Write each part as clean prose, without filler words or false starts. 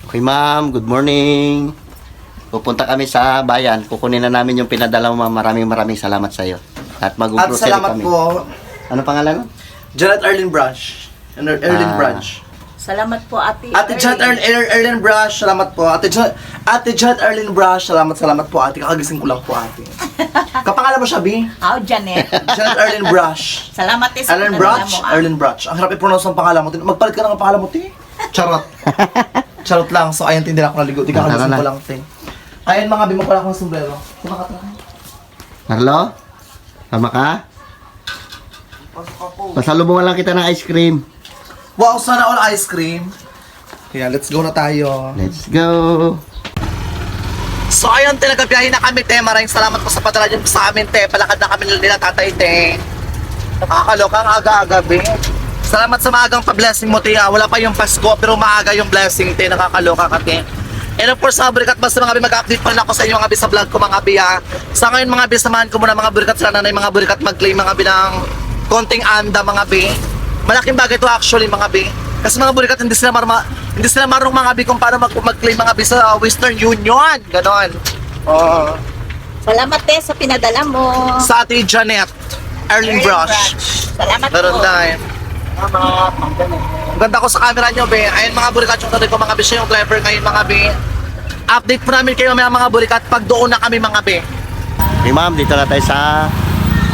Okay, ma'am. Good morning. Pupunta kami sa bayan. Kukunin na namin yung pinadala mo, ma'am. Maraming salamat sa iyo. At At mag-grocery salamat kami. po, Ano pangalan mo? Janet Erlyn Brush. Erlyn Branch. Salamat po, Ate. Ate Janet Erlyn Brush, salamat po. Ate Janet Erlyn Brush, salamat po ate. Kakagising ko lang po ate. Kapangalan mo siya, B? Oh, Janet. Janet Erlyn Brush. Salamat din sa Erlyn pinadala Brush? mo. Erlyn Brush. Ang harap i-pronounce ang pangalan mo. Magpalit ka ng pangalan mo, ti. Charot. Charot lang. So, ayan, tindihan ako naligo. Di kakagising ko lang, ti. Ayan, mga bimo pala akong sombrero. Sumakat na. Carlo? Tama ka? Pasalubungan lang kita ng ice cream. Wow, sana all ice cream. Kaya, let's go na tayo. Let's go. So ayun, tinagabiyahin na kami, te. Maraming salamat po sa padala niyo sa amin, te. Palakad na kami nila tatay, te. Nakakaloka ang aga-aga, be. Salamat sa maagang pa-blessing mo, te. Wala pa yung Pasko, pero maaga yung blessing, te. Nakakaloka ka, te. And of course, mga burikat, basta mga be, mag-update pa rin ako sa inyo, mga be, sa vlog ko, mga be, ha. Sa ngayon, mga be, samahan ko muna, mga burikat, sa nanay, mga burikat, mag-claim, mga be, ng konting anda, mga be. Malaking bagay to actually, mga be. Kasi mga burikat, hindi sila marunong mga bi kung paano mag-claim mga bi sa Western Union. Ganon. Oh. Salamat din sa pinadala mo. Sa Ate Janet Erlyn Brush. Salamat Meron po. tayo. Ang ganda ko sa camera nyo, be. Ayun mga burikat, yung tatay ko mga bi, siya yung driver ngayon, mga bi. Update po namin kayo mga burikat pag doon na kami, mga bi. Okay, ma'am. Dito na tayo sa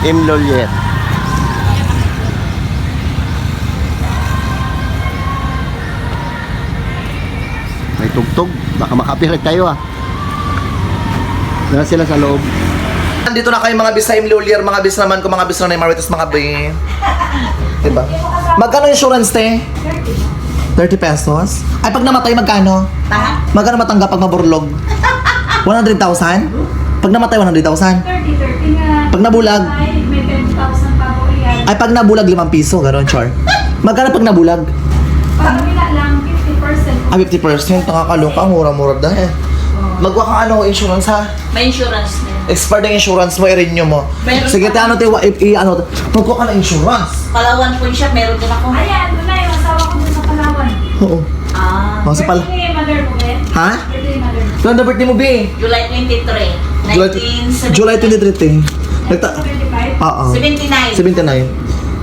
Imlolier. May tugtog. Baka makapirat tayo, ah. Dala sila sa loob. Nandito na kayo mga bis sa Imlolier, mga bis naman ko, mga bis na Marites, mga bi. Diba? Magkano insurance, te? 30 pesos? Ay, pag namatay, magkano? Magkano matanggap pag maburlog? 100,000? Pag namatay, 100,000? 30 nga. Pag nabulag? Ay, may 10,000 pa po yan. Ay, pag nabulag, 5 piso, gano'n, char. Magkano pag nabulag? Pag wala lang, 50%. Ah, 50%, nakakaloka, mura-mura dahil. Magwa ka ano, insurance ha? May insurance din. Expired ang insurance mo, i-renew mo. Meron Sige, pa. ano, magwa ka ng insurance. Palawan po siya, meron din ako. Ayan, doon na yung asawa ko doon sa Palawan. Oo. Ah, Mga sa pala. Birthday ni mother mo, Ben. Ha? Birthday ni mother mo. Kailan na birthday mo, B? July 23, July 1979. 23. Nagta... 25. Oo. 79.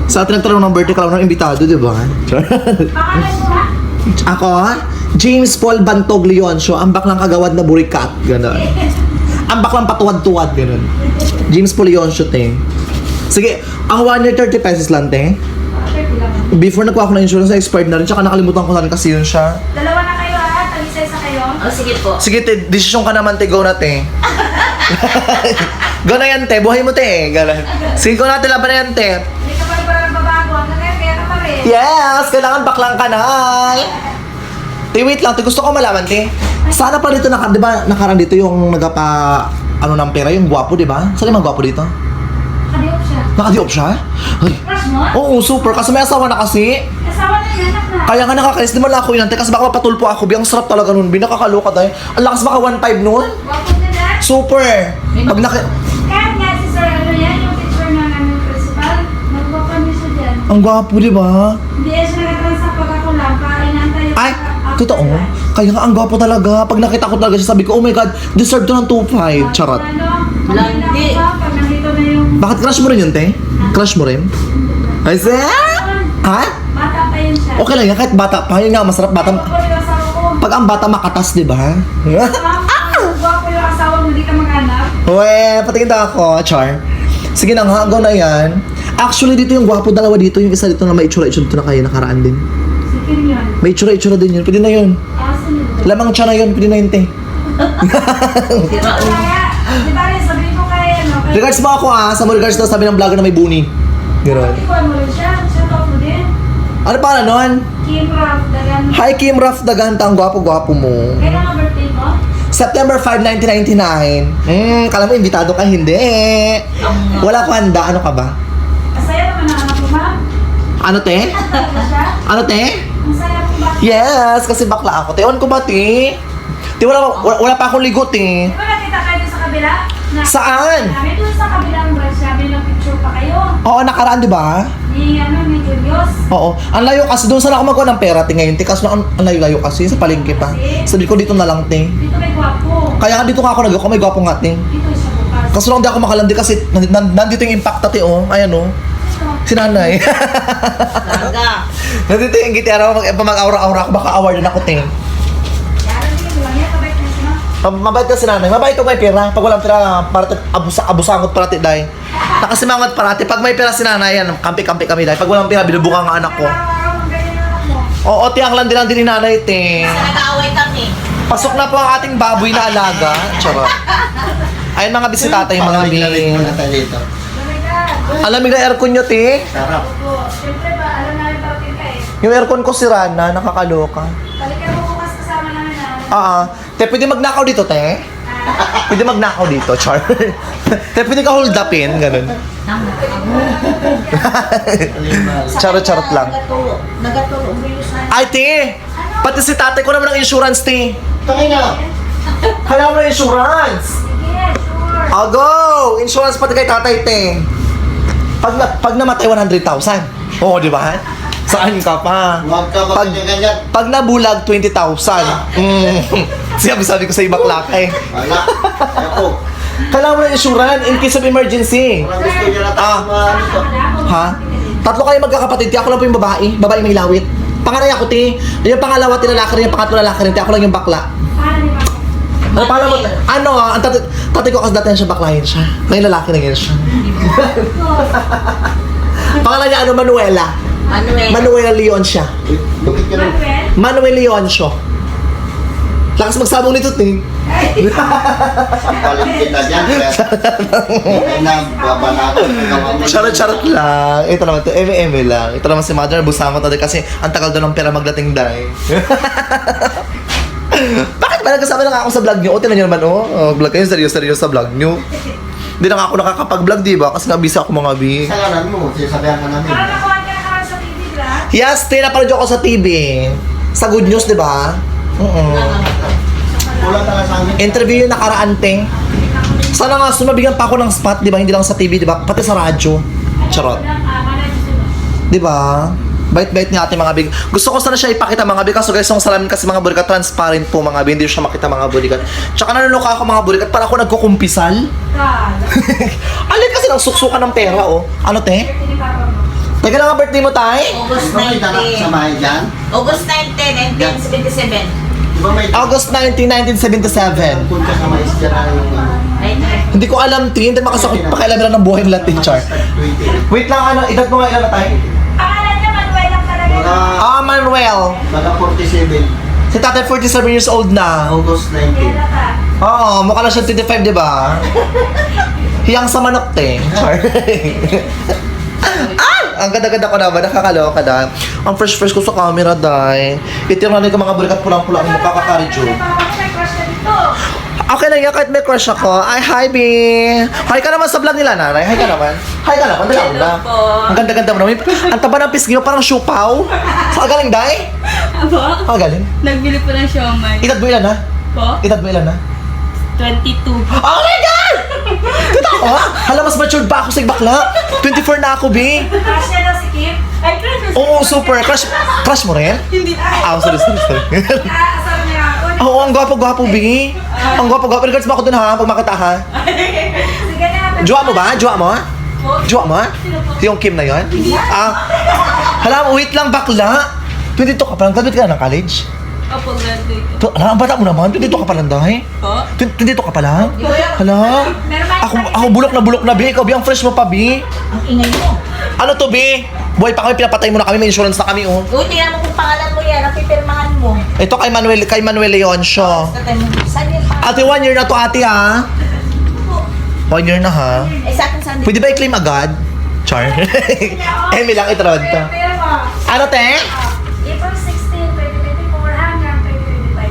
79. Sa atin nagtaroon ng birthday ka lang ng imbitado, di ba? Pangalan mo ha? Ako, James Paul Bantog Leoncio, ang baklang kagawad na burikat. Ganon. Ang baklang patuwad-tuwad. Ganon. James Paul Leoncio, te. Sige, ang 1 year 30 pesos lang, te. 30 lang. Before nagkuha ako ng insurance, expired na rin. Tsaka nakalimutan ko na rin kasi yun siya. Dalawa na kayo ha? Tag-isa-isa kayo? Oh, sige po. Sige, te, desisyon ka naman, te. Go na, te. Go na yan, te. Buhay mo, te. Ganon. Sige, go natin laban na yan, te. Hindi ka pa rin parang babago. Hanggang ngayon, kaya ka pa rin. Yes! Kailangan baklang kanal! Te, wait lang. Te, gusto ko malaman, te. Sana pa dito, di ba, nakaraan dito yung nagapa, ano ng pera, yung gwapo, di ba? Saan yung mga gwapo dito? Nakadiop siya. Nakadiop siya? Ay. Crush mo? Oo, super. Kasi may asawa na kasi. Asawa na yun, anak na. Kaya nga nakakainis. Di man lang ako yun, te. Kasi baka mapatulpo ako. Ang sarap talaga nun. Binakakaloka tayo. Ang lakas baka 1.5 nun. Wapo niya na. Super. Pag Kahit nga si Sir, ano yan, yung teacher ng aming principal, nagwapan niya siya dyan. Ang gwapo, di ba? Hindi siya nag-transact pag ako lang, inaantay yung... Ay, totoo. Kaya nga, ang gwapo talaga. Pag nakita ko talaga siya, sabi ko, oh my God, deserve to ng 2.5. Charot. Landi. Pag nandito na yung... Bakit crush mo rin yun, te? Crush mo rin? Ay, sir? Ha? Bata pa yun siya. Okay lang yan, kahit bata pa. Yun nga, masarap bata. Gwapo yung asawa ko. Pag ang bata makatas, di ba? Gwapo yung asawa mo, hindi ka mag-anak. Uwe, patingin na ako, Char. Sige na nga, go na yan. Actually, dito yung gwapo, dalawa dito. Yung isa dito na may itsura-itsura dito na kayo nakaraan din. Si Kim yun. May itsura-itsura din yun. Pwede na yun. Asan yun? Lamang tiyan na yun. Pwede na yun, te. Sira ulo. Kaya, di ba rin, sabihin ko kay ano, kay... Regards mo ako sa mo regards daw sabi ng vlogger na may buni. Gano'n. Ikuan mo rin siya. Shout out mo din. Ano pa nun? Kim Ralph Dagan. Hi Kim Ruff Daganta, ang gwapo-gwapo mo. Kailan ang birthday mo? September 5, 1999. Kala mo, imbitado ka, hindi. Wala ko handa, ano ka ba? Masaya naman ang anak mo, ma'am. Ano, te? Ano siya? Ano, te? Ang saya po ba? Yes, kasi bakla ako. Teon ko ba, te? Te, wala pa akong ligot, te. Di ba nakita kayo doon sa kabila? Na, Saan? Namin doon sa kabilang branch namin ng picture pa kayo. Oo, nakaraan, di ba? Ni Julius. Oo. Ang layo kasi, doon sana ako magawa ng pera, te, ngayon, te. Kaso ang layo-layo kasi, sa palengke pa. Sabi ko, dito na lang, te. Dito may gwapo. Kaya nga dito nga ako nagawa, may gwapo nga, te. Dito siya bukas. Kaso lang di ako makalandi kasi nandito yung impact, te, oh. Ayan, oh. Si nanay. Laga. Nandito yung gitara, mag-aura-aura ako, baka award na ako, te. Yaran din lang yan. Kabait na siya. Mabait ka si nanay. Mabait ko may pera. Pag walang pera, parati abusangot parati, day. Nakasimangot parati. Pag may pera si nanay, yan, kampi-kampi kami, day. Pag walang pera, binubuka ang anak ko. Araw-araw ng ganyan yung anak mo. Oo, tiyang lang din ni nanay, te. Kasi nag-aaway kami. Pasok na po ang ating baboy na alaga. Charot. Ayun mga bisitata, yung mga Pangalamin muna tayo dito. Talaga. Alamig na aircon nyo, te. Sarap. Opo. Siyempre ba, alam namin parating ka eh. Yung aircon ko sira na, nakakaloka. Balikan mo bukas kasama namin na. Te, pwede magnakaw dito, te? Pwede magnakaw dito, char. Te, pwede ka hold upin, ganun. Charot-charot lang. Nagatulog mo yung sana. Ay, te! Pati si tatay ko naman ng insurance, te. Tangin na. Kailangan mo ng insurance. Sige, sure. Go! Insurance pati kay tatay, te. Pag namatay, 100,000. Oo, di ba? Saan ka pa? Huwag ka Pag- ganyan. Pag nabulag, 20,000. Sabi ko sa ibang lakay. Wala. Ako. Kailangan mo ng insurance in case of emergency. Parang gusto niya na tayo ito. Ha? Tatlo kayo magkakapatid. Ti ako lang po yung babae. Babae may lawit. Panganay ako, ti. Yung pangalawa, tinalaki rin. Yung pangatlo lalaki rin. Ti ako lang yung bakla. Paano ni Papa? Ano pala mo? Ano ang tatay ko kasi dati siya baklahin siya. Ngayon lalaki na ngayon siya. Pangalan niya ano, Manuela. Manuela Leon siya. Bukit ka rin. Manuel? Manuel Leon siya. Lakas magsabong nito, ti. Palit kita dyan. Ay na, babanatan. Charot-charot lang. Ito naman to, eme-eme lang. Ito naman si Mother, busangot natin kasi ang tagal doon ng pera magdating dahil. Bakit ba nagkasama na nga ako sa vlog nyo? O, tinan nyo naman, vlog kayo, seryoso sa vlog nyo. Hindi na nga ako nakakapag-vlog, di ba? Kasi nabisa ako mga bi. Sa ngalan mo, sinasabihan ka namin. Parang nakuha ka na naman sa TV, diba? Yes, napanood ako sa TV. Sa Good News, di ba? Kulang ka lang sa amin. Interview yung nakaraan, ting. Sana nga, sumabigyan pa ako ng spot, di ba? Hindi lang sa TV, di ba? Pati sa radyo. Charot. Di ba? Bait-bait nga ating mga big. Gusto ko sana siya ipakita mga big. Kaso guys, yung salamin kasi mga burikat transparent po mga big. Hindi siya makita mga burikat. Tsaka nanunuka ako mga burikat para ako nagkukumpisal. Alin kasi nang suksukan ng pera, oh. Ano, te? Teka lang ang birthday mo, tay? August Di ba may danak sa 19. bahay dyan? August 19, 1977. Di ba may August 19, 1977. punta sa mais dyan na yung Hindi ko alam, te. Hindi makasakot pakialam lang ng buhay nila, teacher. 20. Wait lang, ano? Edad mo nga ilan na, tay? Pangalan niya Manuel lang talaga. Mga Manuel. mga 47. Si tatay 47 years old na. August 19. Kaya ka. Oo, mukha na siya 25, di ba? Hiyang sa manok, te. Ang ganda-ganda ko naman, nakakaloka na. Ang fresh-fresh ko sa camera, day. Itirmanin ko mga burikat pulang-pulang ang mukha kakaridyo. May crush ka dito. Okay lang yan, kahit may crush ako. Ay, hi, B! Hi ka naman sa vlog nila, nanay. Hi ka naman. Hi ka naman, dala mo na. Hello po. Ang ganda-ganda mo naman. Ang taba ng pisngi mo, parang siupaw. Saan ka galing, day? Abo, Saan ka galing? nagbili po ng siomay. Edad mo ilan na? Po? Edad mo ilan na? 22. Oh my God! Tita ko, ha? Hala, mas matured pa ako sa bakla. 24 na ako, B. Crush niya daw si Kim. Ay, crush. Oo, super. Crush mo rin? Hindi. Sorry. Asawa niya ako. Oo, ang gwapo-gwapo, B. Ang gwapo-gwapo. Regards mo ako dun, ha? Pag makita, ha? Sige na. Jowa mo ba? Jowa mo? Jowa mo? Yung Kim na yon? Hala, wait lang, bakla. 22 ka pa lang. Graduate ka na ng college? Opo, graduate. Hala, ang bata mo naman. 22 ka pa lang, dahi. Po? 22 ka pa lang? Hala. Ako bulok na, B. Ikaw, B. Ang fresh mo pa, B. Ang ingay mo. Ano to, B? Buhay pa kami, pinapatay mo na kami. May insurance na kami, oh. Uy, tingnan mo kung pangalan mo yan. Ang pipirmahan mo. Ito kay Manuel Leon siya. Saan yan pa? Ate, 1 year na to, ate, ha? 1 year na, ha? Eh, sa akin saan? Pwede ba i-claim agad? Char. Emi lang itrod to. Pero mo. Ano, te? April 16, 2024 hanggang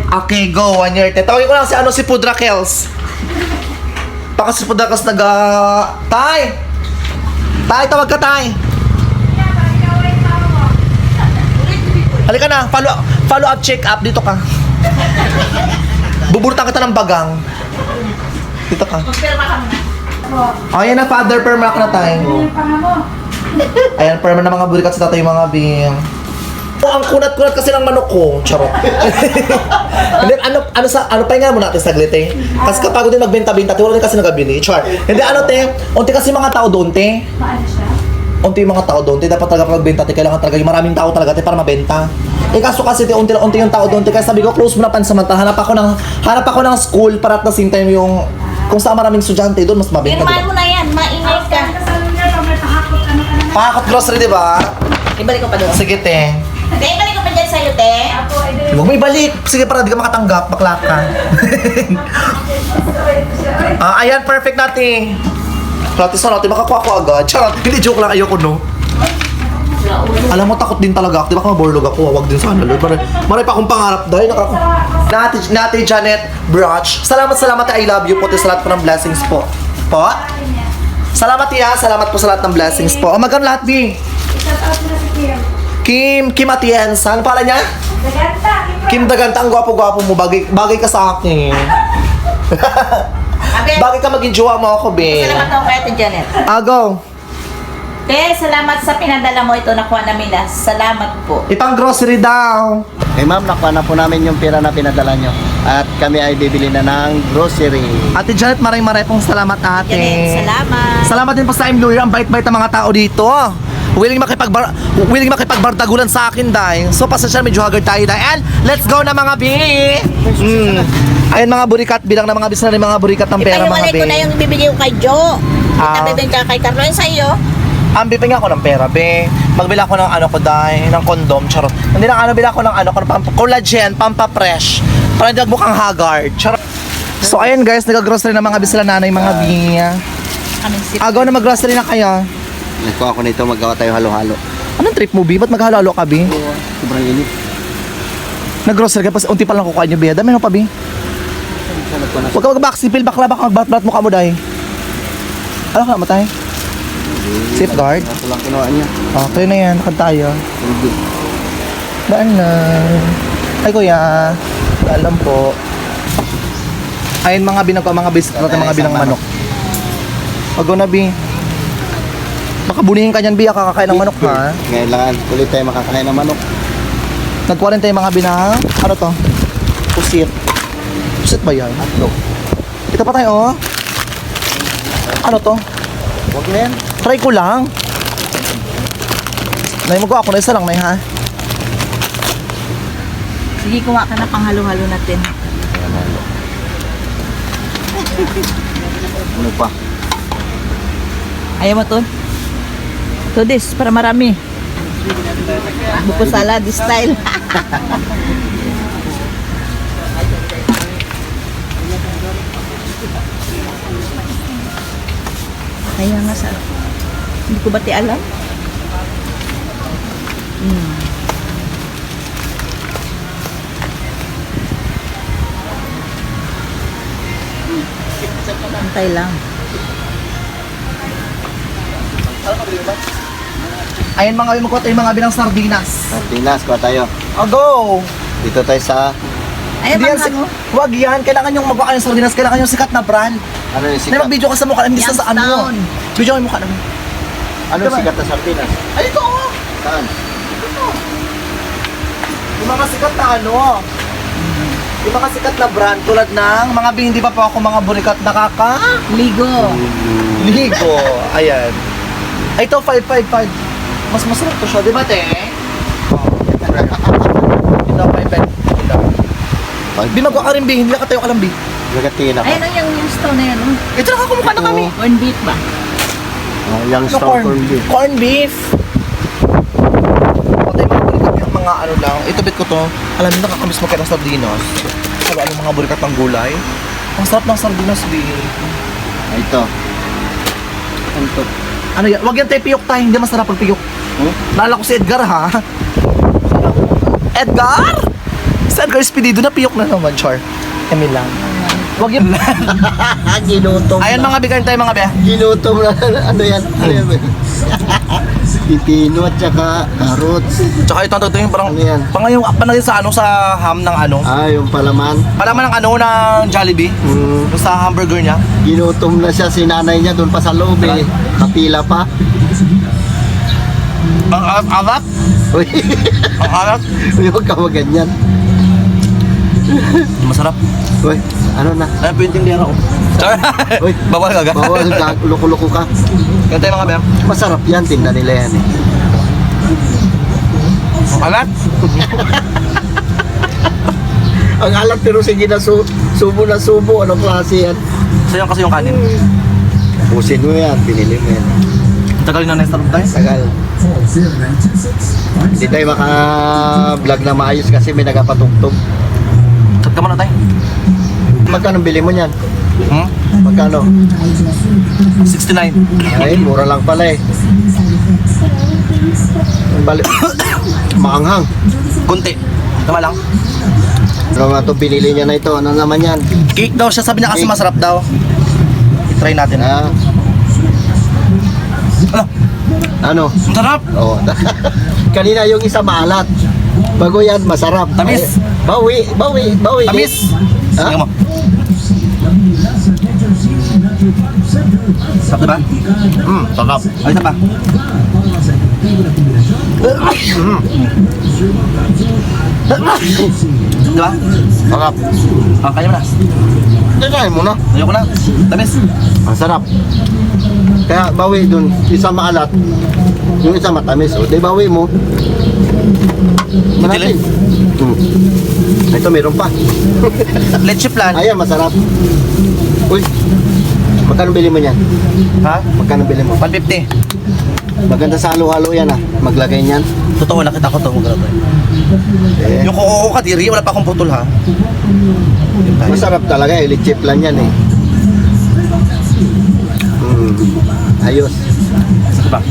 2025. Okay, go. 1 year, te. Tawagin ko lang si Pudra Kels. Baka si Pudra Kels Tay! Tay, tawag ka, tay. Yan, parang ikaw ay tao mo. Halika na. Follow up, check up. Dito ka. Buburutan kita ng bagang. Dito ka. Magpirma ka muna. Oh, yan na, father, permak na tayo. Ano yung panga mo? Ayan, perma na mga burikat sa tatay mga bing. Oh, ang kunat-kunat kasi ng manok ko. Charot. Hindi, ano pahinga mo natin saglit eh. Kasi kapag din magbenta-benta, wala din kasi nagabili. Char. Hindi, unti kasi mga tao doon, te. Paano siya? Unti yung mga tao doon, te. Dapat talaga pagbenta, te. Kailangan talaga yung maraming tao talaga, te, para mabenta. Eh, kaso kasi, te, unti yung tao doon, te. Kaya sabi ko, close mo na pansamantala. Hanap ako ng school para at the same time yung kung saan maraming estudyante doon, mas mabenta. Pirmahan mo na yan, maingay ka. Kasalo niya, pag may pakakot, ano ka na. Pakakot grocery, di ba? Ibalik ko pa doon. Sige, te. Te, ibalik ko pa dyan sa'yo, te. Ako, ay dali. Huwag mo ibalik. Sige, para di ka makatanggap. Bakla ka. Ayan, perfect natin. Practice na natin. Makakuha ko agad. Charot. Hindi, joke lang. Ayoko, no? Alam mo, takot din talaga ako. Di ba ka maborlog ako? Huwag din sana. Maray pa akong pangarap dahil Nati Janet Broch. Salamat, I love you po. Sa lahat po ng blessings po. Po? Salamat, Tia. Salamat po sa lahat ng blessings po. Magkano lahat, Bi? Shout out mo na si Kim. Kim Atienza. Ano pala niya? Daganta, Kim Daganta. Ang gwapo-gwapo mo. Bagay ka sa akin. Abe, Bagay ka maging jowa mo ako, Bi. salamat ako kay Ate Janet. Go. Te, salamat sa pinadala mo ito. Nakuha namin na. Salamat po. Ipang grocery daw. Eh ma'am, nakuha na po namin yung pera na pinadala nyo. At kami ay bibili na ng grocery. Ate Janet, maray pong salamat, ate. Janet, salamat. Salamat din po sa employer. Ang bait-bait ng mga tao dito. Willing makipagbardagulan sa akin, dahil. So, pasensya, medyo haggard tayo, dahil. And, let's go na mga bi! Ayun mga burikat, bilang na mga bisna rin mga burikat ng pera, mga Ipaliwanag bi. ko na yung bibigay ko kay Jo. Ah. Itabibigay ka kay Carlo yung sa'yo. Ang bibigyan ako ng pera, be. Magbila ako ng ano ko, dahil, ng kondom, charot. Hindi lang ano, bila ako ng ano, collagen, pampapresh. Para hindi mukhang haggard, charot. So, ayun guys, nag-grocery na mga bisla nanay, mga bi. Kaming sip. Agaw na mag-grocery na kayo. Nagkuha ko nito, magawa tayo halo-halo. Anong trip mo, bi? Ba't maghalo-halo ka, bi? Sobrang init. Nag-grocery ka, unti pa lang kukuha niyo, bi. Dami na pa, bi. Huwag ka mag-backsipil, bakla, baka magbat-bat mo ka mo, dahil. Ano ka namatay? Safeguard? Ito lang kinuha niya. Okay na yan, lakad tayo. Hindi. Daan na. Ay, kuya. Alam po. Ayun mga binag ko, mga binang manok. Wag na, bi. Baka bunihin ka niyan, bi, kakakain ng manok, ha? Ngayon lang, ulit tayo makakain ng manok. Nag-quarantine tayo mga binang. Ano to? Pusit. Pusit ba yan? Atlo. Ito pa tayo, oh. Ano to? Huwag na yan. Try ko lang. Nay, magawa ko na isa lang, Nay, ha? Sige, kuha ka na panghalo-halo natin. Ano pa? Ayaw mo to? To this, para marami. Buko salad style. Kaya nga sa... Hindi ko ba ti alam? Antay lang. Ayun mga magkuha tayo mga binang sardinas. Sardinas, kuha tayo. Go! Dito tayo sa... Ayaw Hindi yan, ano? wag yan. Kailangan yung magkuha kayo ng sardinas. Kailangan yung sikat na brand. Ano yung Nay, sikat? mag-video ka sa mukha. Hindi sa ano. Youngstown. Video ka yung mukha namin. Ano yung sikat na sardinas? Ay, ito, oh. Saan? Yung mga sikat na ano. Yung mga sikat na brand tulad ng mga hindi pa po ako mga burikat Ligo. ligo. Ayan. Ay, ito 555. Mas masarap to siya, di ba, te? Ito 555. Di magwa ka rin, Bi. Hindi ka tayo kalam, Bi. Nagatiin ako. Ayun yung stone na yan. Oh. Ito nakakumukha na kami. Corn beef ba? Oh, yung Ano, stone corn beef. Corn beef. Patay mga burikat yung mga ano lang. Ito bit ko to. Alam mo, nakakamiss mo kayo ng sardinas. Sabi, ano mga burikat ng gulay. Ang sarap ng sardinas, Bi. Ah, ito. Ano to? Ano yan? Huwag yan tayo piyok tayo. Hindi masarap pag piyok. Naalala ko si Edgar, ha? Edgar? Si Edgar Espinido na piyok na naman, Char. Kami lang. Huwag yan. Ginutom Ayan mga bigayin tayo mga be. Ginutom na. Ano yan? Ano yan? Pipino at saka carrots. Tsaka ito ang yung parang Ano yan? Pangayong panagin sa ano sa ham ng ano. Ah, yung palaman. Palaman ng ano ng Jollibee. Yung sa hamburger niya. Ginutom na siya si nanay niya doon pa sa loob eh. Kapila pa. Ang alat? Uy, Ang alat? uy, huwag ka maganyan. Masarap. Uy, ano na? Ay, pintindihan ako. Uy, Bawal ka. bawal ka, loko-loko ka. Ganito yung mga bem. Masarap yan, tinda nila yan eh. Ang alat? Ang alat pero sige na subo na subo. Anong klase yan? Sa'yo kasi yung kanin. Pusin mo yan, pinili mo yan. Tagal na na-start tayo. Tagal. Hindi tayo maka-vlog na maayos kasi may nagapatugtog. Cut ka muna tayo. Magkano bili mo niyan? Magkano? 69. Ay, mura lang pala eh. Bali maanghang. Kunti. Tama lang. Ano nga to binili niya na ito? Ano naman yan? Cake daw siya. Sabi niya kasi Cake. masarap daw. I-try natin. Ah, Ano? ano? Masarap. Oh. Kanina yung isa maalat. Bago yan, masarap. Tamis. Ay, bawi. Tamis. Ha? Tingnan mo. Sarap diba? Sarap. Ay, isa pa. Diba? Sarap. Kaya mo na. Tinahin mo na. Ayoko na. Tamis. Ang sarap. Kaya bawi dun, isa maalat. Yung isa matamis. O, di bawi mo. Manatin. Ito, meron pa. Leche plan. Ayan, masarap. Uy, magkano bili mo niyan? Ha? Magkano bili mo? 150. Maganda sa halo-halo yan ah. Maglagay niyan. Totoo, nakita ko to. Eh, Yung kuko ko kadiri, wala pa akong putol ha. masarap talaga eh. Lichip lang yan eh. Ayos. Isa ba?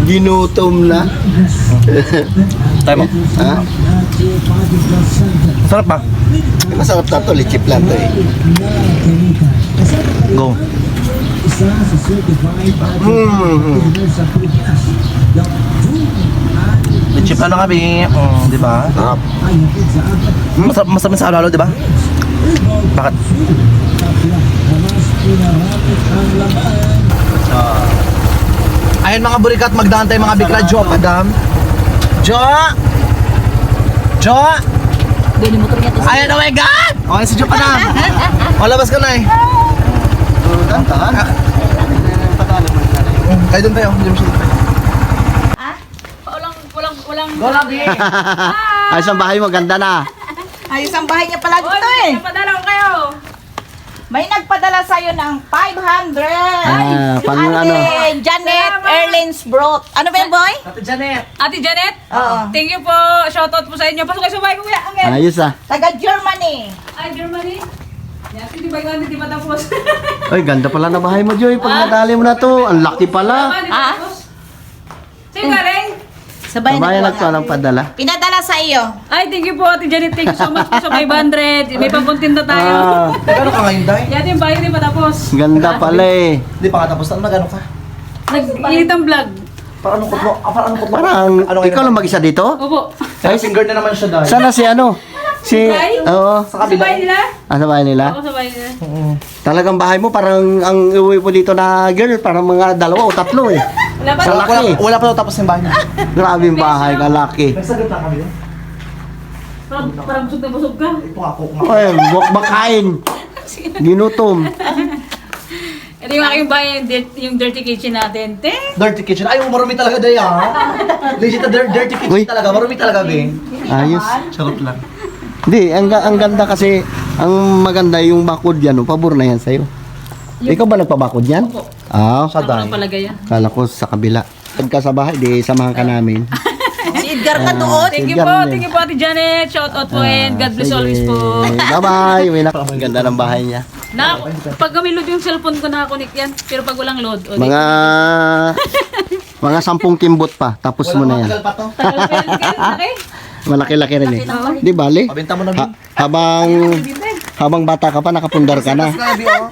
Ginutom na. Tayo mo. Ha? Sarap ba? Masarap na to. Lichip lang to eh. Go. Leche plan na kami. Di ba? Sarap. Masarap sa halo-halo, di ba? Bakit? Ayun mga burikat, magdaan tayo mga bikra. Jo, padam. Jo! Jo! Bili mo niya to. Ayun, oh my God! Okay, si Jo padam. O, labas ka na eh. Kantahan. Kayo doon tayo. Hindi mo siya tayo. Walang. Go, Labi! Ayos ang bahay mo. Ganda na. Ayos ang bahay niya pala dito eh. Napadala ko kayo. May nagpadala sa'yo ng 500. pang Ate ano? Janet Erlins Brot. Ano ba yun, boy? Ate Janet. Ate Janet? Oo. Thank you po. Shoutout po sa inyo. Pasok kayo sa bahay ko, kuya. Angel. Ayos ah. Taga Germany. Ay, Germany. Yan, hindi ba yun? Hindi pa tapos. Ay, ganda pala na bahay mo, Joy. Pag nadali mo na to, ang laki pala. Hindi pa tapos. Sa'yo galing? Sabay Sabay na nagpa ng padala. Pinadala sa iyo. Ay, thank you po, Ate Janet. Thank you so much po sa 500. May pangkontinda tayo. Ah, Magkano ka ngayon, Day? Yan yung bahay, hindi pa tapos. ganda pala eh. Hindi pa nga tapos. Magkano ka? Nag-iit ang vlog. Parang ano ko mo? Parang ano ko mo? Parang, Ano ikaw lang mag-isa dito? Opo. Ay, singer na naman siya, Day. Sana si ano? Si, Bahay? oo. Sa Sa bahay nila? Sa bahay nila? Ako sa bahay nila. Talagang bahay mo, parang ang uwi mo dito na girl, parang mga 2 o 3 eh. Wala ba? Sa laki. Wala pa daw tapos yung bahay niya. Grabe yung bahay, kalaki. Nagsagot lang kami yun. Parang busog na busog ka. Ito nga, cook nga. Ay, buwak makain. Ginutom. Ito yung aking bahay, yung dirty kitchen natin. Te? Dirty kitchen. Ay, marumi talaga, Day, ha? Legit na dirty kitchen Uy. talaga. Marumi talaga, Be. Ayos. Charot lang. Hindi, ang ganda kasi, ang maganda yung bakod yan, pabor na yan sa'yo. Ikaw ba nagpabakod yan? Opo. Ah, Sa Ako Day. lang palagay yan. kala ko sa kabila. Pagka sa bahay, di samahan ka namin. Si Edgar ka doon. Thank you Sige, po, Arnel. thank you po Ate Janet. Shout out po and God bless Sige. always po. Bye-bye. Uwi na. Ang ganda ng bahay niya. Na, pag kami load yung cellphone ko nakakonik yan. Pero pag walang load, o di. Mga mga 10 kimbot pa, tapos mo na yan. Tagal pa to. Tagal pa yan, Ken, laki. Malaki-laki rin eh. Di bale? Pabenta mo na, Be. Habang bata ka pa, nakapundar ka na. Sabi, oh.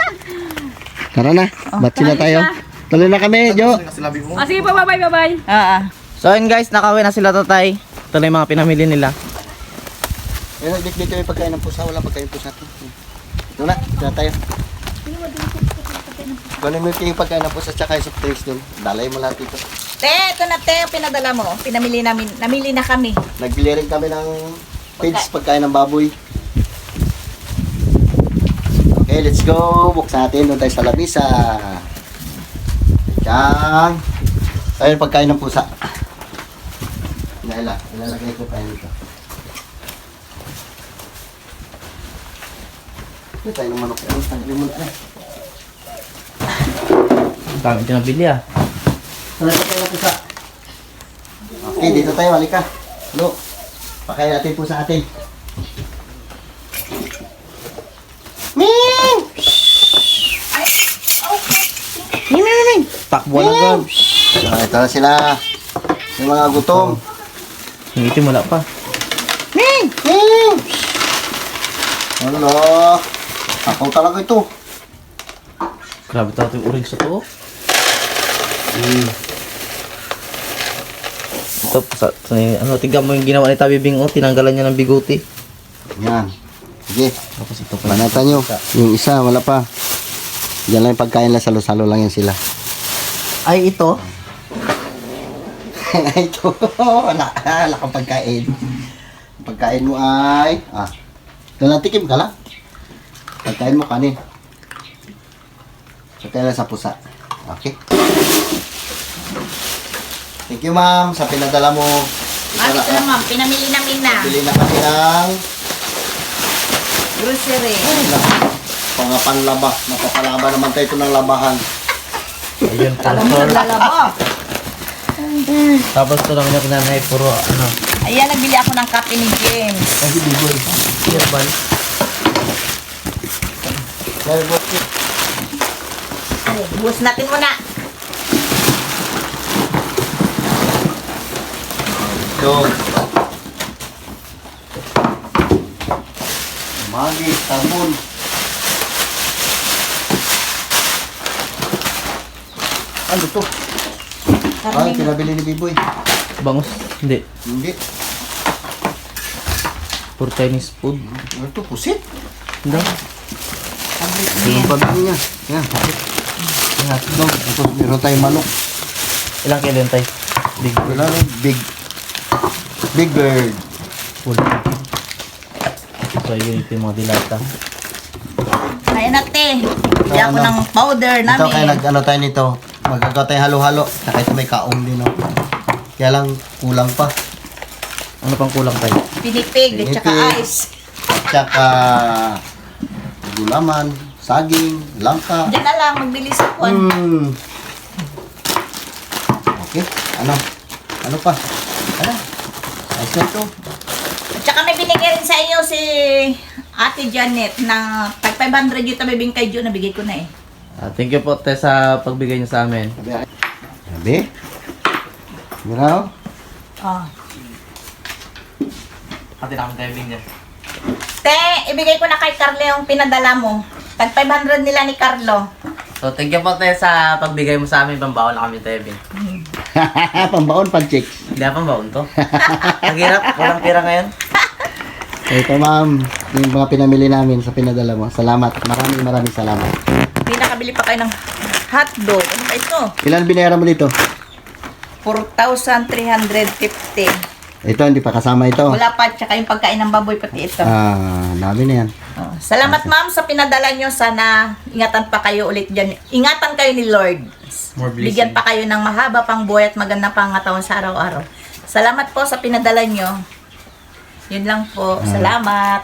Tara na, batsi na tayo. Tuloy na kami, Jo. Kasi labi mo. Ah, sige po, bye-bye. So yun guys, nakauwi na sila tatay. Ito na yung mga pinamili nila. Ayun, dito yung pagkain ng pusa. Wala pagkain pusa. Ito na tayo. Kunin mo yung pagkain na po sa tsaka yung soft drinks dun. Dalay mo lahat dito. Te, ito na te, yung pinadala mo. Pinamili namin. Namili na kami. Nagbili rin kami ng pigs, pagkain ng baboy. Okay, let's go. Buksan natin doon tayo sa labisa. Diyan. Ayun, pagkain ng pusa. Ilalagay ko pa dito. Ito tayo ng manok. Ayun, tanggalin mo na. Ang dami ito nabili ah. Salagay tayo ng pusa. Okay, dito tayo. Halika. Hello. Pakain natin pusa atin. Ming! Takbo na agad. Ito na sila. Yung mga gutom. Yung itim wala pa. Ming! Ming! Hello. Ako talaga ito. Grabe talaga yung urig sa to. Ito, ano, tignan mo yung ginawa ni Tabibing, oh, tinanggalan niya ng bigote. Yan. Sige. Tapos ito pa. Banatan nyo. Yung isa, wala pa. Diyan lang yung pagkain lang. Salo-salo lang yan sila. Ay, ito. Ito. Wala kang pagkain. Pagkain mo ay... ito lang, tikim ka lang. Pagkain mo kanin. Pagkain lang sa pusa. Okay. Thank you, ma'am, sa pinadala mo. Ito na ma'am, pinamili namin na. Bili na kami ng Grocery. mga panlaba. Napapalaba naman tayo ito ng labahan. Ayun, Alam mo, pastor. naglalabo. Tapos ito lang yung kinanay, puro, ano, Ayan, nagbili ako ng kape ni James. Ay, biboy. herbal. Buhos natin muna. Ito. Magi, sabon. Ano to? Ay, Karning. pinabili ni Biboy. Bangus? Hindi. Hindi. Puro Chinese food. Ano to? Pusit? Hindi. Yung pabili niya. Yan. Yan, hotdog. Ito, meron tayong manok. Ilang kilo yun tayo? Big Wala na, Big Bird. full. So yun ito yung mga dilata. Ayan natin. Bili ako Ano? ng powder Ito kaya namin. nag-ano tayo nito. Magagawa tayong halo-halo. Saka ito may kaong din. No? Kaya lang kulang pa. Ano pang kulang tayo? Pinipig at saka Pinipig. ice. Tsaka gulaman, saging, langka. Diyan na lang, magbili sa kwan. Okay. Ano? Ano pa? Ano? Ayos na ito. At saka may binigay rin sa inyo si Ate Janet na tag 500 yung tabibing kay Jo, nabigay ko na eh. Thank you po, te, sa pagbigay niyo sa amin. Sabi? Gano'n? Oh. Ate namin tayo bing dyan. Te, ibigay ko na kay Carlo yung pinadala mo. Tag 500 nila ni Carlo. So, thank you po, te, sa pagbigay mo sa amin. Pambaon na kami, te, bing. Pambaon, pan-chicks. Hindi na pambaon to. Ang hirap, walang pera ngayon. Ito ma'am, yung mga pinamili namin sa pinadala mo. Salamat. Maraming salamat. May nakabili pa kayo ng hotdog. Ano ba ito? Ilan binayaran mo dito? 4,350. Ito, hindi pa kasama ito. Wala pa, tsaka yung pagkain ng baboy pati ito. Dami na yan. Oh, salamat ma'am sa pinadala nyo. Sana ingatan pa kayo ulit dyan. Ingatan kayo ni Lord. More blessing. Bigyan pa kayo ng mahaba pang buhay at magandang pangatawan sa araw-araw. Salamat po sa pinadala nyo. Yun lang po. Salamat.